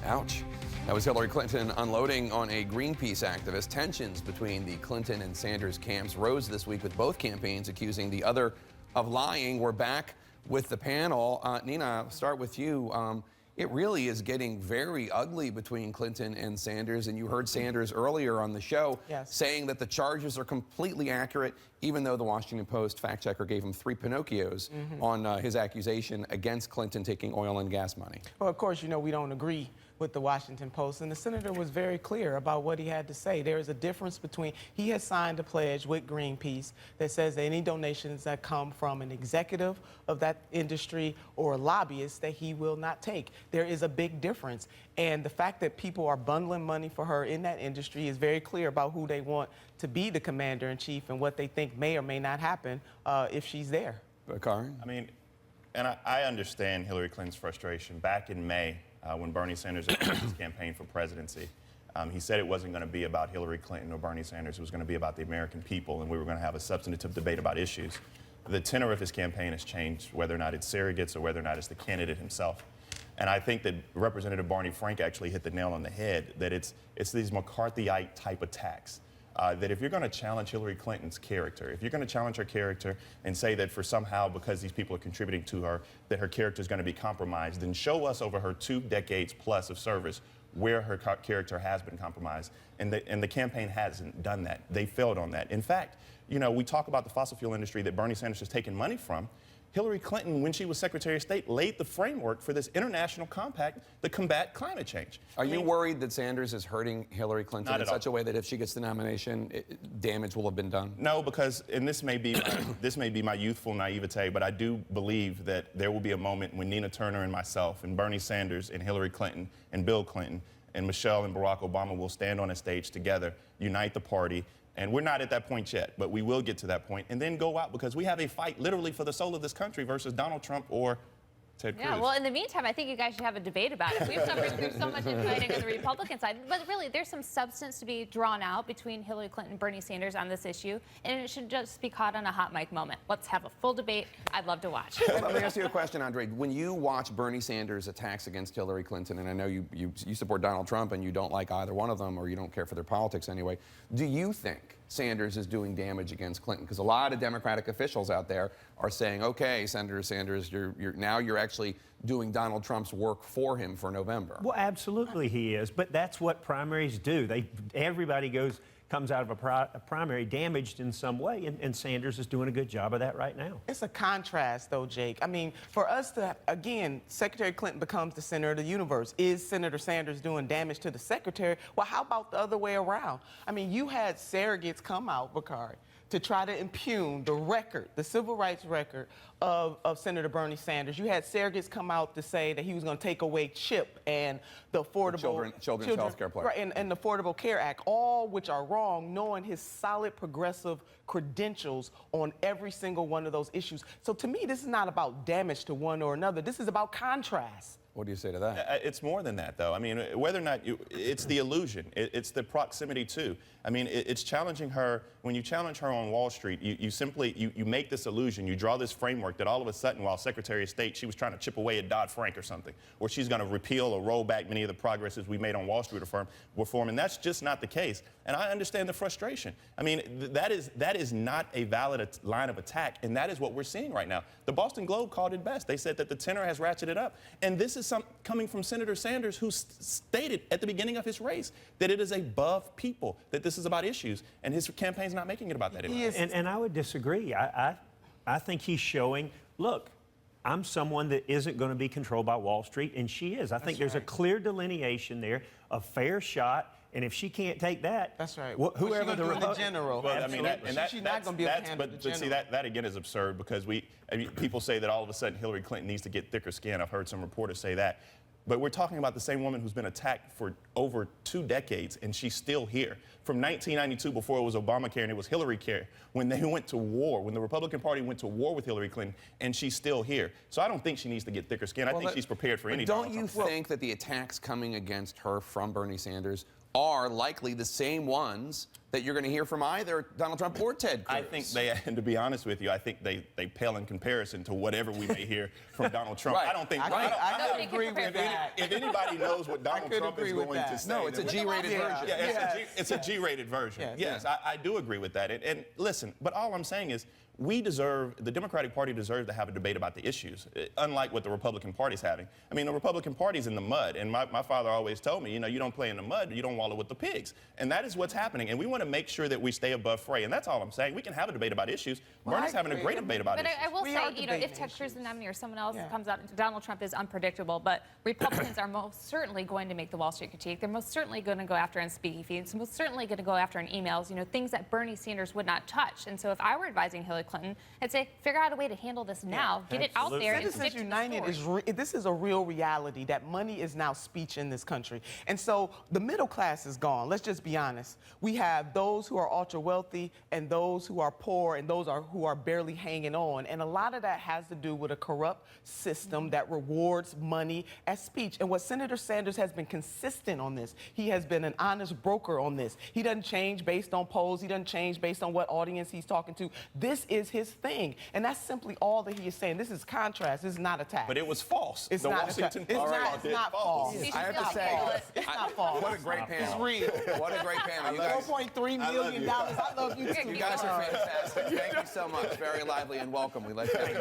Ouch. That was Hillary Clinton unloading on a Greenpeace activist. Tensions between the Clinton and Sanders camps rose this week, with both campaigns accusing the other of lying. We're back with the panel. Nina, I'll start with you. It really is getting very ugly between Clinton and Sanders, and you heard Sanders earlier on the show saying that the charges are completely accurate, even though the Washington Post fact checker gave him 3 Pinocchios on his accusation against Clinton taking oil and gas money. Well, of course, you know, we don't agree with the Washington Post, and the senator was very clear about what he had to say. There is a difference between, he has signed a pledge with Greenpeace that says that any donations that come from an executive of that industry or a lobbyist that he will not take. There is a big difference, and the fact that people are bundling money for her in that industry is very clear about who they want to be the commander-in-chief and what they think may or may not happen if she's there. Karin? I mean, and I understand Hillary Clinton's frustration. Back in May, when Bernie Sanders announced his campaign for presidency, he said it wasn't going to be about Hillary Clinton or Bernie Sanders. It was going to be about the American people, and we were going to have a substantive debate about issues. The tenor of his campaign has changed, whether or not it's surrogates or whether or not it's the candidate himself. And I think that Representative Barney Frank actually hit the nail on the head, that it's these McCarthyite type attacks. That if you're going to challenge Hillary Clinton's character, if you're going to challenge her character and say that for somehow, because these people are contributing to her, that her character is going to be compromised, then show us over her 2 decades plus of service where her character has been compromised. And the campaign hasn't done that. They failed on that. In fact, you know, we talk about the fossil fuel industry that Bernie Sanders has taken money from. Hillary Clinton, when she was Secretary of State, laid the framework for this international compact to combat climate change. Are you worried that Sanders is hurting Hillary Clinton in such a way that if she gets the nomination, damage will have been done? No, because, and this may be my youthful naivete, but I do believe that there will be a moment when Nina Turner and myself and Bernie Sanders and Hillary Clinton and Bill Clinton and Michelle and Barack Obama will stand on a stage together, unite the party. And we're not at that point yet, but we will get to that point, and then go out, because we have a fight literally for the soul of this country versus Donald Trump or Ted Cruz. Yeah, well, in the meantime, I think you guys should have a debate about it. We've suffered through so much infighting on the Republican side, but really, there's some substance to be drawn out between Hillary Clinton and Bernie Sanders on this issue, and it should just be caught on a hot mic moment. Let's have a full debate. I'd love to watch. Let me ask you a question, Andre. When you watch Bernie Sanders' attacks against Hillary Clinton, and I know you support Donald Trump and you don't like either one of them, or you don't care for their politics anyway, do you think Sanders is doing damage against Clinton? Because a lot of Democratic officials out there are saying, okay, Senator Sanders, you're actually doing Donald Trump's work for him for November. Well, absolutely he is, but that's what primaries do. Everybody comes out of a primary damaged in some way, and Sanders is doing a good job of that right now. It's a contrast, though, Jake. I mean, for us to, again, Secretary Clinton becomes the center of the universe. Is Senator Sanders doing damage to the secretary? Well, how about the other way around? I mean, you had surrogates come out, Bakari, to try to impugn the record, the civil rights record of Senator Bernie Sanders. You had surrogates come out to say that he was going to take away CHIP and the Affordable Children's Health Care Plan. Right, and the Affordable Care Act, all which are wrong, knowing his solid progressive credentials on every single one of those issues. So to me, this is not about damage to one or another. This is about contrast. What do you say to that? It's more than that, though. I mean, whether or not it's the illusion, it's the proximity too. I mean, it's challenging her. When you challenge her on Wall Street, you simply make this illusion. You draw this framework that all of a sudden, while Secretary of State, she was trying to chip away at Dodd-Frank or something, or she's going to repeal or roll back many of the progresses we made on Wall Street reform, and that's just not the case. And I understand the frustration. I mean, that is not a valid line of attack, and that is what we're seeing right now. The Boston Globe called it best. They said that the tenor has ratcheted up, and this is coming from Senator Sanders, who stated at the beginning of his race that it is above people, that this is about issues, and his campaign's not making it about that anymore. And I would disagree. I think he's showing, look, I'm someone that isn't going to be controlled by Wall Street, and she is. I think there's a clear delineation there, a fair shot, and if she can't take that, that's right. Whoever the general. Well, I mean, she's not going to be able to handle the general. But see, that again is absurd, because people say that all of a sudden Hillary Clinton needs to get thicker skin. I've heard some reporters say that. But we're talking about the same woman who's been attacked for over 2 decades, and she's still here. From 1992, before it was Obamacare and it was Hillary Care, when they went to war, when the Republican Party went to war with Hillary Clinton, and she's still here. So I don't think she needs to get thicker skin. I think she's prepared for any. Don't you think that the attacks coming against her from Bernie Sanders are likely the same ones that you're going to hear from either Donald Trump or Ted Cruz. I think they, and to be honest with you, I think they pale in comparison to whatever we may hear from Donald Trump. Right. I don't think. I Nobody could can agree prepare with for that. If anybody knows what Donald could Trump is agree with going to that. say, No, it's a G-rated Yeah. version. Yeah, it's a G-rated version. Yes. Yes, I do agree with that. And listen, but all I'm saying is the Democratic Party deserves to have a debate about the issues, unlike what the Republican Party's having. I mean, the Republican Party's in the mud, and my father always told me, you don't play in the mud, you don't wallow with the pigs. And that is what's happening. And we want to make sure that we stay above fray. And that's all I'm saying. We can have a debate about issues. Bernie's having a great debate about But issues. I will We say, are if debating Ted Cruz is the issues. nominee or someone else Yeah. comes out, Donald Trump is unpredictable, but Republicans are most certainly going to make the Wall Street critique. They're most certainly going to go after on speaking feeds, most certainly going to go after on emails, things that Bernie Sanders would not touch. And so if I were advising Hillary Clinton, I'd say, figure out a way to handle this now. Get it out there and stick Citizens to the United story. this is a real reality that money is now speech in this country. And so the middle class is gone. Let's just be honest. We have those who are ultra wealthy and those who are poor and those who are barely hanging on. And a lot of that has to do with a corrupt system that rewards money as speech. And what Senator Sanders has been consistent on this. He has been an honest broker on this. He doesn't change based on polls. He doesn't change based on what audience he's talking to. This is his thing. And that's simply all that he is saying. This is contrast. This is not attack. But it was false. It's the not Washington it's Post not, called it's it not false. You should I have to stop say, calling it. It's not false. what a great panel. It's real. What a great panel. You guys, $4.3 I love million. you. I love you too. you guys are fantastic. Thank you so much. Very lively and welcome. We like that.